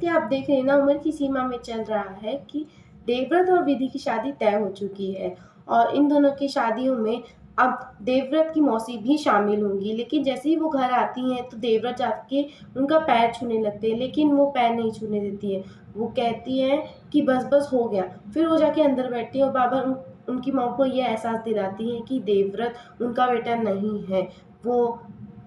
कि आप देख रहे हैं ना, उम्र की सीमा में चल रहा है कि देवव्रत और विधि की शादी तय हो चुकी है और इन दोनों की शादियों में अब देवव्रत की मौसी भी शामिल होंगी। लेकिन जैसे ही वो घर आती हैं तो देवव्रत जाके उनका पैर छूने लगते हैं, लेकिन वो पैर नहीं छूने देती है। वो कहती हैं कि बस बस हो गया। फिर वो जाके अंदर बैठती है और बाबर उनकी माँ को ये एहसास दिलाती हैं कि देवव्रत उनका बेटा नहीं है, वो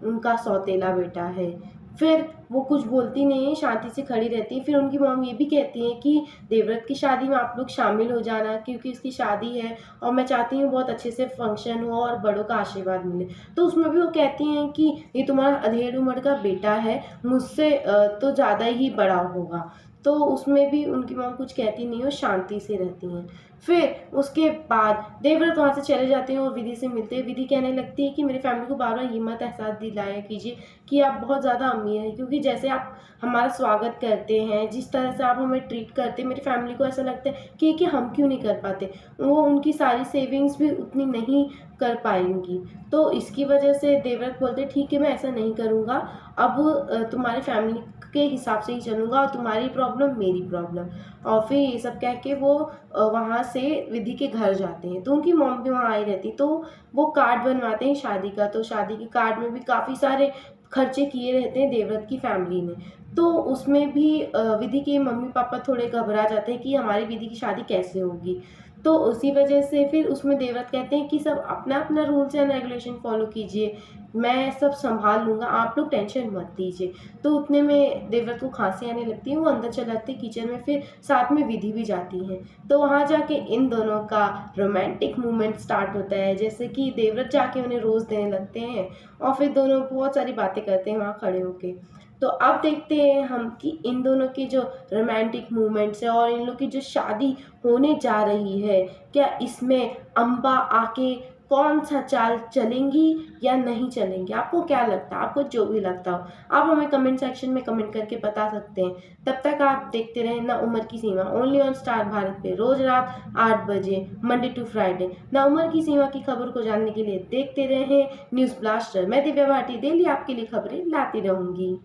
उनका सौतेला बेटा है। फिर वो कुछ बोलती नहीं है, शांति से खड़ी रहती है। फिर उनकी मॉम ये भी कहती हैं कि देवव्रत की शादी में आप लोग शामिल हो जाना, क्योंकि उसकी शादी है और मैं चाहती हूँ बहुत अच्छे से फंक्शन हो और बड़ों का आशीर्वाद मिले। तो उसमें भी वो कहती हैं कि ये तुम्हारा अधेड़ उम्र का बेटा है, मुझसे तो ज़्यादा ही बड़ा होगा। तो उसमें भी उनकी मॉम कुछ कहती नहीं है और शांति से रहती हैं। फिर उसके बाद देवव्रत वहाँ से चले जाते हैं और विधि से मिलते हैं। विधि कहने लगती है कि मेरी फैमिली को बार-बार ये मत एहसास दिलाया कीजिए कि आप बहुत ज़्यादा अमीर हैं, क्योंकि जैसे आप हमारा स्वागत करते हैं, जिस तरह से आप हमें ट्रीट करते हैं, मेरी फैमिली को ऐसा लगता है कि हम क्यों नहीं कर पाते। वो उनकी सारी सेविंग्स भी उतनी नहीं कर पाएँगी। तो इसकी वजह से देवव्रत बोलते हैं ठीक है, मैं ऐसा नहीं करूँगा, अब तुम्हारी फैमिली के हिसाब से ही चलूँगा और तुम्हारी प्रॉब्लम मेरी प्रॉब्लम। और फिर ये सब कह के वो वहाँ से विधि के घर जाते हैं। तो उनकी मॉम भी वहाँ आई रहती, तो वो कार्ड बनवाते हैं शादी का। तो शादी के कार्ड में भी काफ़ी सारे खर्चे किए रहते हैं देवव्रत की फैमिली ने। तो उसमें भी विधि के मम्मी पापा थोड़े घबरा जाते हैं कि हमारी विधि की शादी कैसे होगी। तो उसी वजह से फिर उसमें देवव्रत कहते हैं कि सब अपना-अपना रूल्स एंड रेगुलेशन फॉलो कीजिए, मैं सब सँभाल लूँगा, आप लोग टेंशन मत लीजिए। तो उतने में देवव्रत को खाँसी आने लगती है, वो अंदर चले जाते हैं किचन में, फिर साथ में विधि भी जाती हैं। तो वहाँ जाके इन दोनों का रोमांटिक मूवमेंट स्टार्ट होता है, जैसे कि देवव्रत जाके उन्हें रोज़ देने लगते हैं और फिर दोनों बहुत सारी बातें करते हैं वहाँ खड़े होके। तो अब देखते हैं हम कि इन दोनों की जो रोमांटिक मूवमेंट्स है और इन लोग की जो शादी होने जा रही है, क्या इसमें अम्बा आके कौन-सा चाल चलेंगी या नहीं चलेंगी? आपको क्या लगता है? आपको जो भी लगता हो, आप हमें कमेंट सेक्शन में कमेंट करके बता सकते हैं। तब तक आप देखते रहें ना उम्र की सीमा, ओनली ऑन स्टार भारत पे, रोज़ रात 8 बजे, मंडे टू फ्राइडे। ना उम्र की सीमा की खबर को जानने के लिए देखते रहें न्यूज़ ब्लास्टर। मैं दिव्या भाटी डेली आपके लिए खबरें लाती रहूँगी।